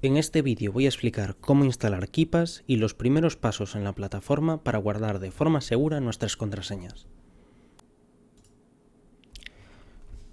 En este vídeo voy a explicar cómo instalar KeePass y los primeros pasos en la plataforma para guardar de forma segura nuestras contraseñas.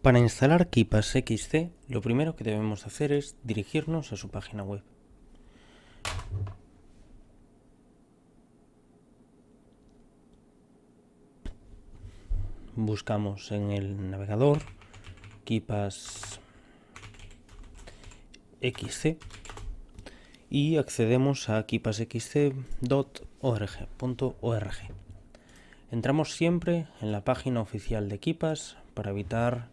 Para instalar KeePass XC, lo primero que debemos hacer es dirigirnos a su página web. Buscamos en el navegador KeePass XC y accedemos a keepassxc.org. Entramos siempre en la página oficial de KeePass para evitar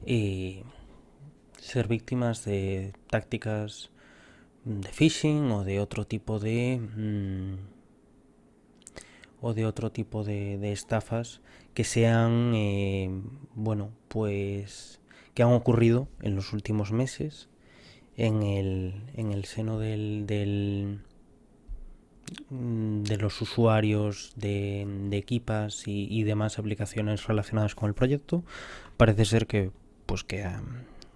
ser víctimas de tácticas de phishing o de otro tipo de estafas que sean que han ocurrido en los últimos meses en el seno de los usuarios de KeePass y demás aplicaciones relacionadas con el proyecto. Parece ser que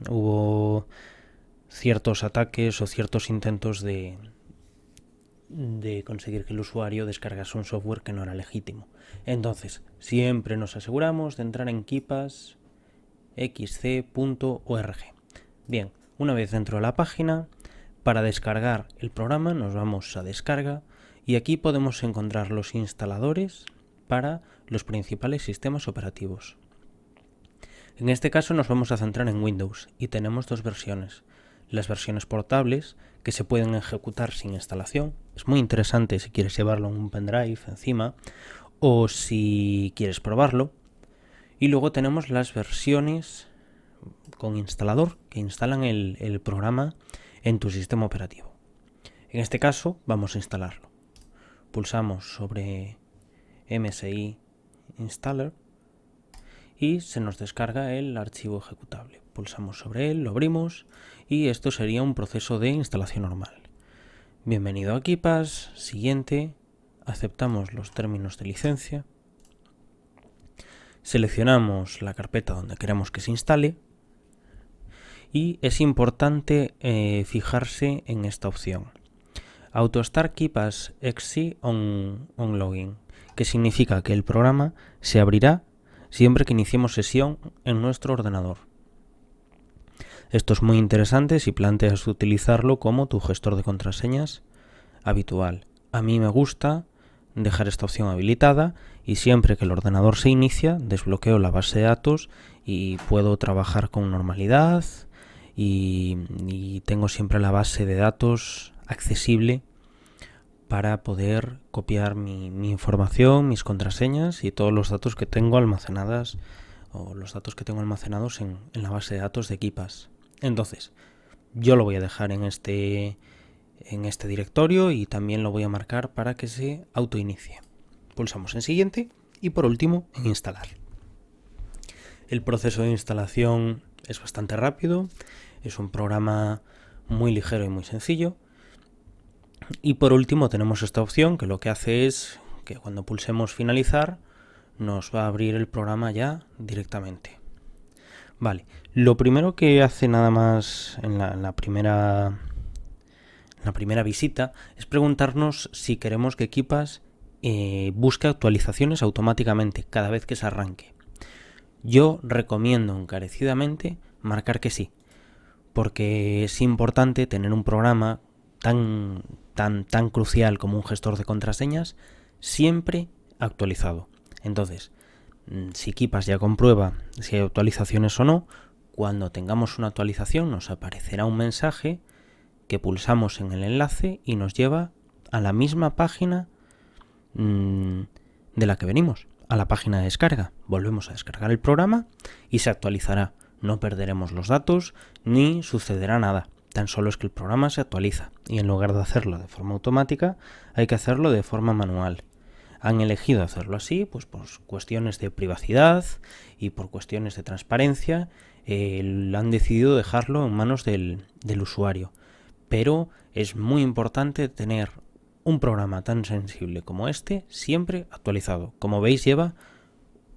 hubo ciertos ataques o ciertos intentos de conseguir que el usuario descargase un software que no era legítimo. Entonces, siempre nos aseguramos de entrar en keepassxc.org. Bien, una vez dentro de la página, para descargar el programa nos vamos a descarga y aquí podemos encontrar los instaladores para los principales sistemas operativos. En este caso nos vamos a centrar en Windows y tenemos dos versiones. Las versiones portables que se pueden ejecutar sin instalación. Es muy interesante si quieres llevarlo en un pendrive encima o si quieres probarlo. Y luego tenemos las versiones con instalador que instalan el programa en tu sistema operativo. En este caso vamos a instalarlo. Pulsamos sobre MSI Installer y se nos descarga el archivo ejecutable. Pulsamos sobre él, lo abrimos y esto sería un proceso de instalación normal. Bienvenido a KeePass, siguiente, aceptamos los términos de licencia, seleccionamos la carpeta donde queremos que se instale y es importante fijarse en esta opción. AutoStart KeePass XC on Login, que significa que el programa se abrirá siempre que iniciemos sesión en nuestro ordenador. Esto es muy interesante si planteas utilizarlo como tu gestor de contraseñas habitual. A mí me gusta dejar esta opción habilitada y siempre que el ordenador se inicia desbloqueo la base de datos y puedo trabajar con normalidad y tengo siempre la base de datos accesible para poder copiar mi información, mis contraseñas y todos los datos que tengo almacenados en la base de datos de KeePass. Entonces, yo lo voy a dejar en este directorio y también lo voy a marcar para que se autoinicie. Pulsamos en siguiente y por último en instalar. El proceso de instalación es bastante rápido, es un programa muy ligero y muy sencillo. Y por último tenemos esta opción que lo que hace es que cuando pulsemos finalizar nos va a abrir el programa ya directamente. Vale, lo primero que hace nada más en la primera visita es preguntarnos si queremos que KeePass busque actualizaciones automáticamente cada vez que se arranque. Yo recomiendo encarecidamente marcar que sí, porque es importante tener un programa tan crucial como un gestor de contraseñas siempre actualizado. Entonces, si KeePass ya comprueba si hay actualizaciones o no, cuando tengamos una actualización nos aparecerá un mensaje que pulsamos en el enlace y nos lleva a la misma página de la que venimos, a la página de descarga. Volvemos a descargar el programa y se actualizará. No perderemos los datos ni sucederá nada. Tan solo es que el programa se actualiza y en lugar de hacerlo de forma automática hay que hacerlo de forma manual. Han elegido hacerlo así pues por cuestiones de privacidad y por cuestiones de transparencia. Han decidido dejarlo en manos del usuario. Pero es muy importante tener un programa tan sensible como este siempre actualizado. Como veis, lleva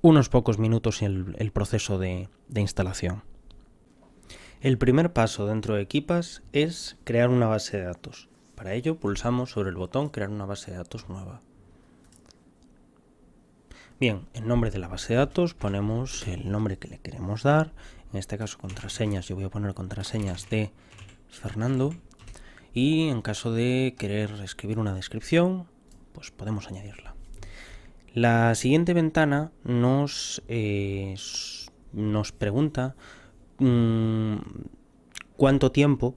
unos pocos minutos el proceso de instalación. El primer paso dentro de Keepas es crear una base de datos. Para ello pulsamos sobre el botón Crear una base de datos nueva. Bien, en nombre de la base de datos ponemos el nombre que le queremos dar. En este caso contraseñas, yo voy a poner contraseñas de Fernando. Y en caso de querer escribir una descripción, pues podemos añadirla. La siguiente ventana nos pregunta cuánto tiempo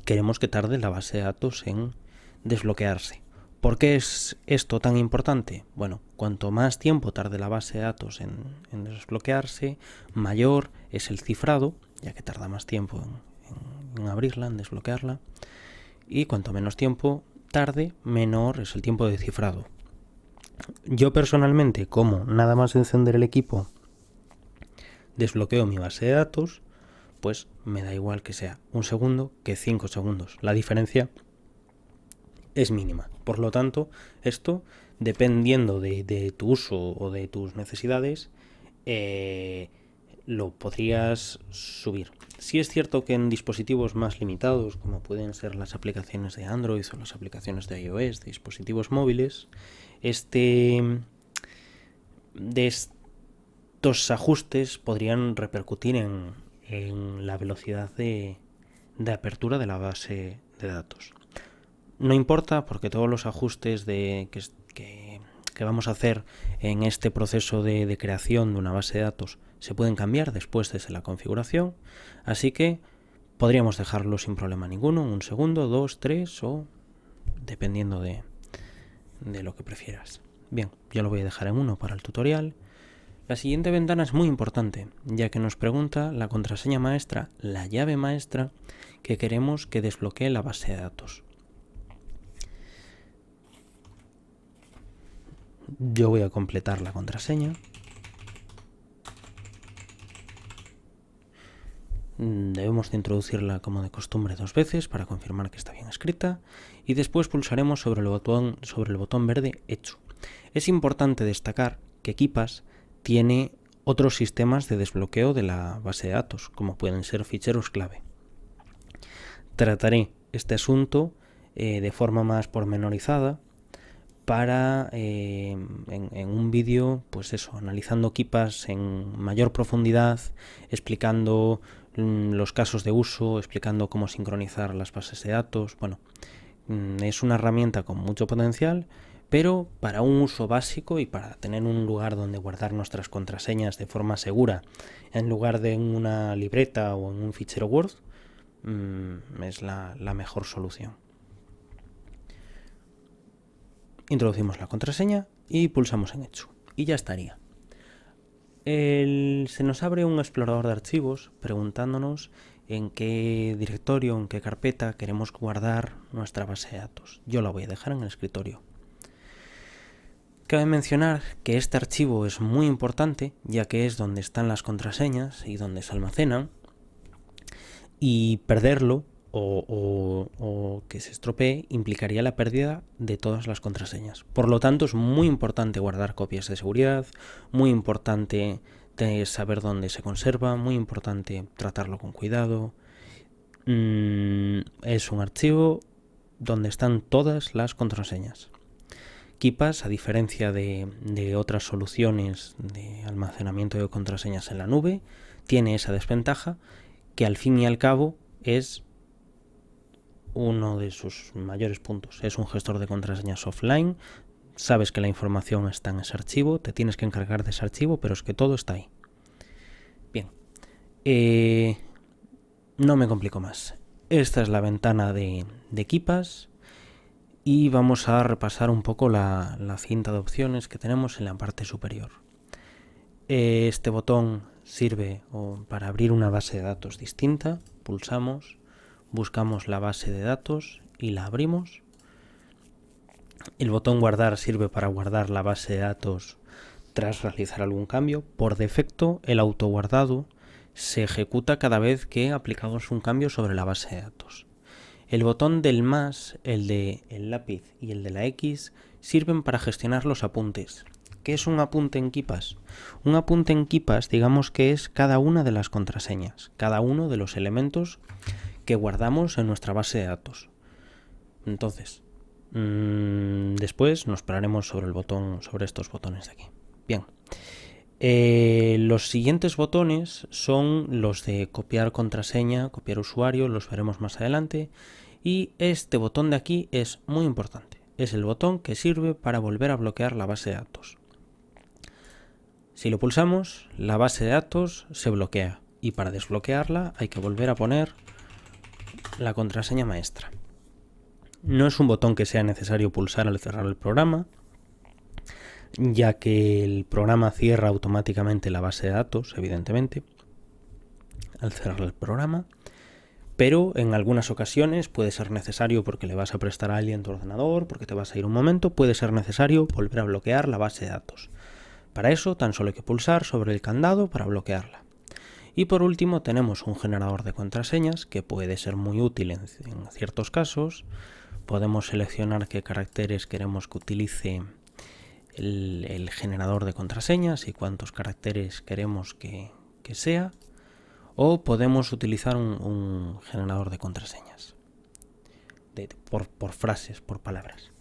queremos que tarde la base de datos en desbloquearse. ¿Por qué es esto tan importante? Bueno, cuanto más tiempo tarde la base de datos en desbloquearse, mayor es el cifrado, ya que tarda más tiempo en abrirla, en desbloquearla, y cuanto menos tiempo tarde, menor es el tiempo de cifrado. Yo personalmente, como nada más encender el equipo, desbloqueo mi base de datos, pues me da igual que sea 1 segundo que 5 segundos. La diferencia es mínima. Por lo tanto, esto, dependiendo de tu uso o de tus necesidades, lo podrías subir. Sí es cierto que en dispositivos más limitados, como pueden ser las aplicaciones de Android o las aplicaciones de iOS, de dispositivos móviles, de estos ajustes podrían repercutir en la velocidad de apertura de la base de datos. No importa, porque todos los ajustes que vamos a hacer en este proceso de creación de una base de datos se pueden cambiar después desde la configuración, así que podríamos dejarlo sin problema ninguno, 1 segundo, 2, 3 o dependiendo de lo que prefieras. Bien, yo lo voy a dejar en 1 para el tutorial. La siguiente ventana es muy importante, ya que nos pregunta la contraseña maestra, la llave maestra que queremos que desbloquee la base de datos. Yo voy a completar la contraseña. Debemos de introducirla como de costumbre 2 veces para confirmar que está bien escrita y después pulsaremos sobre el botón verde Hecho. Es importante destacar que Keepas tiene otros sistemas de desbloqueo de la base de datos, como pueden ser ficheros clave. Trataré este asunto de forma más pormenorizada para en un vídeo, pues eso, analizando Keepas en mayor profundidad, explicando los casos de uso, explicando cómo sincronizar las bases de datos. Bueno, es una herramienta con mucho potencial, pero para un uso básico y para tener un lugar donde guardar nuestras contraseñas de forma segura, en lugar de en una libreta o en un fichero Word, es la mejor solución. Introducimos la contraseña y pulsamos en Hecho. Y ya estaría. Se nos abre un explorador de archivos preguntándonos en qué directorio, en qué carpeta queremos guardar nuestra base de datos. Yo la voy a dejar en el escritorio. Cabe mencionar que este archivo es muy importante, ya que es donde están las contraseñas y donde se almacenan, y perderlo o que se estropee implicaría la pérdida de todas las contraseñas. Por lo tanto, es muy importante guardar copias de seguridad, muy importante saber dónde se conserva, muy importante tratarlo con cuidado. Es un archivo donde están todas las contraseñas. Keepas, a diferencia de otras soluciones de almacenamiento de contraseñas en la nube, tiene esa desventaja que al fin y al cabo es uno de sus mayores puntos. Es un gestor de contraseñas offline, sabes que la información está en ese archivo, te tienes que encargar de ese archivo, pero es que todo está ahí. Bien, no me complico más. Esta es la ventana de Keepas y vamos a repasar un poco la cinta de opciones que tenemos en la parte superior. Este botón sirve para abrir una base de datos distinta. Pulsamos, buscamos la base de datos y la abrimos. El botón guardar sirve para guardar la base de datos tras realizar algún cambio. Por defecto, el autoguardado se ejecuta cada vez que aplicamos un cambio sobre la base de datos. El botón del más, el del lápiz y el de la X sirven para gestionar los apuntes. ¿Qué es un apunte en Keepas? Un apunte en Keepas, digamos que es cada una de las contraseñas, cada uno de los elementos que guardamos en nuestra base de datos. Entonces, después nos pararemos sobre estos botones de aquí. Bien. Los siguientes botones son los de copiar contraseña, copiar usuario, los veremos más adelante. Y este botón de aquí es muy importante. Es el botón que sirve para volver a bloquear la base de datos. Si lo pulsamos, la base de datos se bloquea y para desbloquearla hay que volver a poner la contraseña maestra. No es un botón que sea necesario pulsar al cerrar el programa, ya que el programa cierra automáticamente la base de datos, evidentemente, al cerrar el programa, pero en algunas ocasiones puede ser necesario porque le vas a prestar a alguien tu ordenador, porque te vas a ir un momento, puede ser necesario volver a bloquear la base de datos. Para eso tan solo hay que pulsar sobre el candado para bloquearla. Y por último tenemos un generador de contraseñas que puede ser muy útil en ciertos casos. Podemos seleccionar qué caracteres queremos que utilice el generador de contraseñas y cuántos caracteres queremos que sea, o podemos utilizar un generador de contraseñas por frases, por palabras.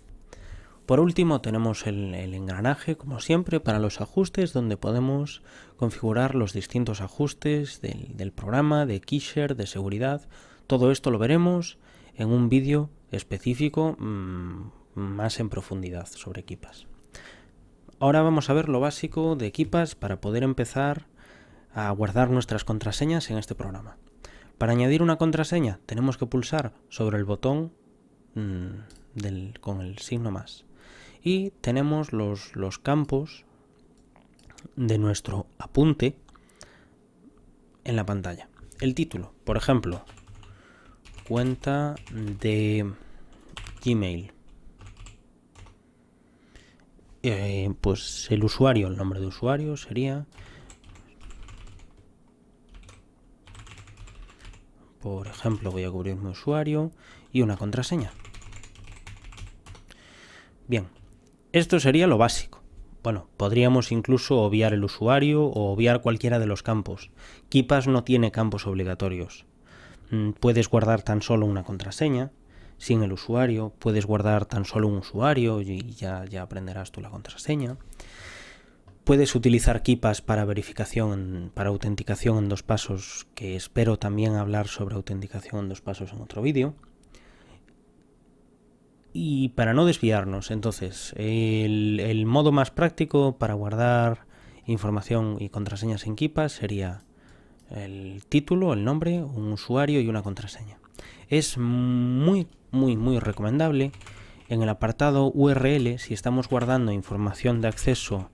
Por último tenemos el engranaje, como siempre, para los ajustes, donde podemos configurar los distintos ajustes del programa, de keyshare, de seguridad. Todo esto lo veremos en un vídeo específico más en profundidad sobre Keepas. Ahora vamos a ver lo básico de Keepas para poder empezar a guardar nuestras contraseñas en este programa. Para añadir una contraseña tenemos que pulsar sobre el botón con el signo más. Y tenemos los campos de nuestro apunte en la pantalla. El título, por ejemplo, cuenta de Gmail. Pues el usuario, el nombre de usuario sería, por ejemplo, voy a cubrir mi usuario y una contraseña. Bien, esto sería lo básico. Bueno, podríamos incluso obviar el usuario o obviar cualquiera de los campos. Keepas no tiene campos obligatorios. Puedes guardar tan solo una contraseña sin el usuario, puedes guardar tan solo un usuario y ya aprenderás tú la contraseña. Puedes utilizar Keepas para verificación, para autenticación en 2 pasos, que espero también hablar sobre autenticación en 2 pasos en otro vídeo. Y para no desviarnos, entonces, el modo más práctico para guardar información y contraseñas en Keepas sería el título, el nombre, un usuario y una contraseña. Es muy recomendable en el apartado URL, si estamos guardando información de acceso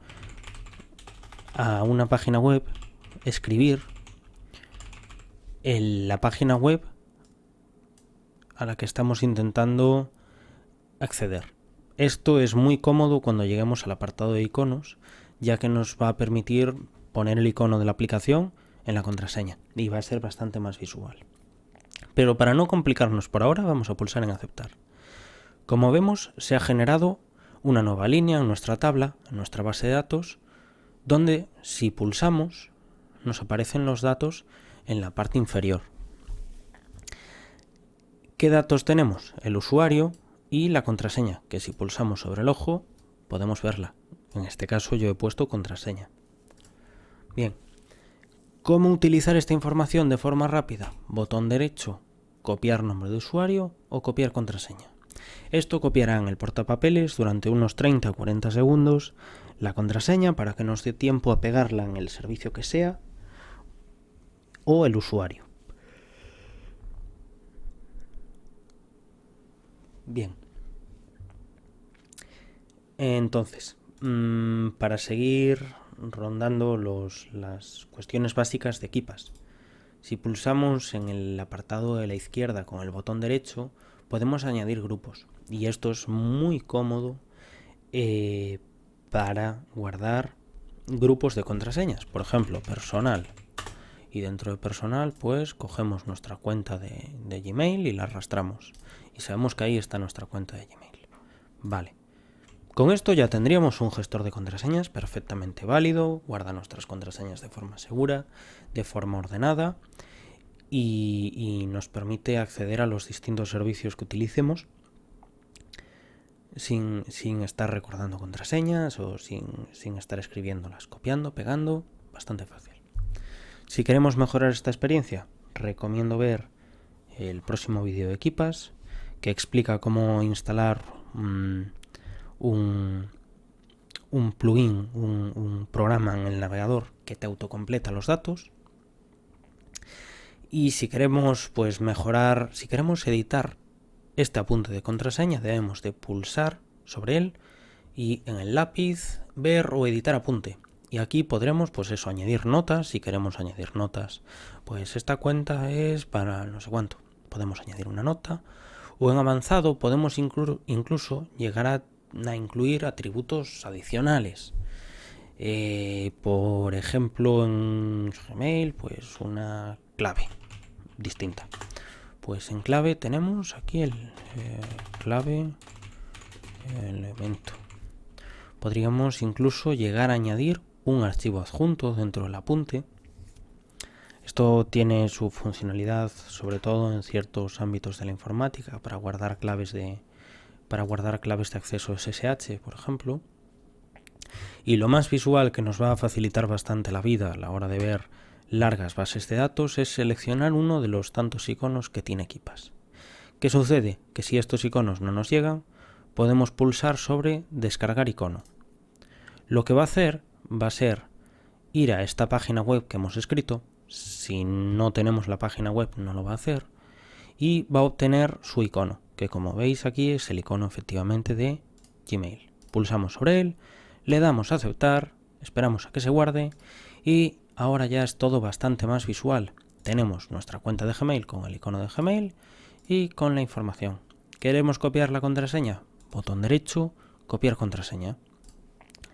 a una página web, escribir la página web a la que estamos intentando acceder. Esto es muy cómodo cuando lleguemos al apartado de iconos, ya que nos va a permitir poner el icono de la aplicación en la contraseña y va a ser bastante más visual. Pero para no complicarnos por ahora, vamos a pulsar en aceptar. Como vemos, se ha generado una nueva línea en nuestra tabla, en nuestra base de datos, donde si pulsamos nos aparecen los datos en la parte inferior. ¿Qué datos tenemos? El usuario y la contraseña, que si pulsamos sobre el ojo podemos verla. En este caso yo he puesto contraseña. Bien, ¿cómo utilizar esta información de forma rápida? Botón derecho, copiar nombre de usuario o copiar contraseña. Esto copiará en el portapapeles durante unos 30 o 40 segundos la contraseña para que nos dé tiempo a pegarla en el servicio que sea o el usuario. Bien. Entonces, para seguir rondando las cuestiones básicas de Keepas, si pulsamos en el apartado de la izquierda con el botón derecho, podemos añadir grupos. Y esto es muy cómodo para guardar grupos de contraseñas. Por ejemplo, personal. Y dentro de personal, pues cogemos nuestra cuenta de Gmail y la arrastramos. Y sabemos que ahí está nuestra cuenta de Gmail. Vale. Con esto ya tendríamos un gestor de contraseñas perfectamente válido, guarda nuestras contraseñas de forma segura, de forma ordenada y nos permite acceder a los distintos servicios que utilicemos sin estar recordando contraseñas o sin estar escribiéndolas, copiando, pegando, bastante fácil. Si queremos mejorar esta experiencia, recomiendo ver el próximo vídeo de Keepass, que explica cómo instalar un plugin, un programa en el navegador que te autocompleta los datos. Y si queremos mejorar, si queremos editar este apunte de contraseña, debemos de pulsar sobre él y en el lápiz ver o editar apunte. Y aquí podremos añadir notas. Si queremos añadir notas, pues esta cuenta es para no sé cuánto, podemos añadir una nota. O en avanzado podemos incluso llegar a incluir atributos adicionales. Por ejemplo, en Gmail, pues una clave distinta. Pues en clave tenemos aquí el clave elemento. Podríamos incluso llegar a añadir un archivo adjunto dentro del apunte. Esto tiene su funcionalidad sobre todo en ciertos ámbitos de la informática para guardar claves de acceso SSH, por ejemplo. Y lo más visual, que nos va a facilitar bastante la vida a la hora de ver largas bases de datos, es seleccionar uno de los tantos iconos que tiene Keepass. ¿Qué sucede? Que si estos iconos no nos llegan, podemos pulsar sobre descargar icono. Lo que va a hacer va a ser ir a esta página web que hemos escrito. Si no tenemos la página web no lo va a hacer, y va a obtener su icono, que como veis aquí es el icono efectivamente de Gmail. Pulsamos sobre él, le damos a aceptar, esperamos a que se guarde y ahora ya es todo bastante más visual. Tenemos nuestra cuenta de Gmail con el icono de Gmail y con la información. ¿Queremos copiar la contraseña? Botón derecho, copiar contraseña.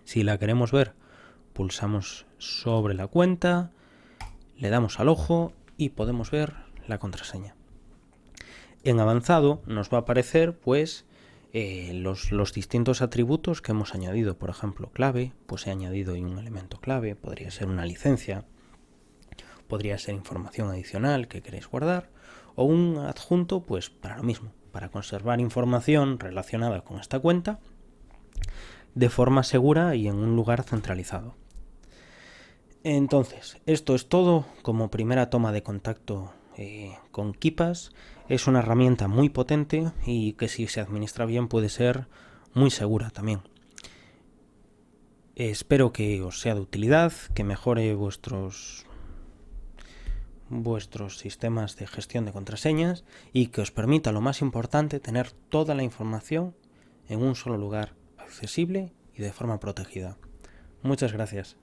Si la queremos ver, pulsamos sobre la cuenta, le damos al ojo y podemos ver la contraseña. En avanzado nos va a aparecer los distintos atributos que hemos añadido. Por ejemplo, clave, pues he añadido un elemento clave, podría ser una licencia, podría ser información adicional que queréis guardar, o un adjunto pues para lo mismo, para conservar información relacionada con esta cuenta de forma segura y en un lugar centralizado. Entonces, esto es todo como primera toma de contacto con Keepass. Es una herramienta muy potente y que si se administra bien puede ser muy segura también. Espero que os sea de utilidad, que mejore vuestros sistemas de gestión de contraseñas y que os permita, lo más importante, tener toda la información en un solo lugar accesible y de forma protegida. Muchas gracias.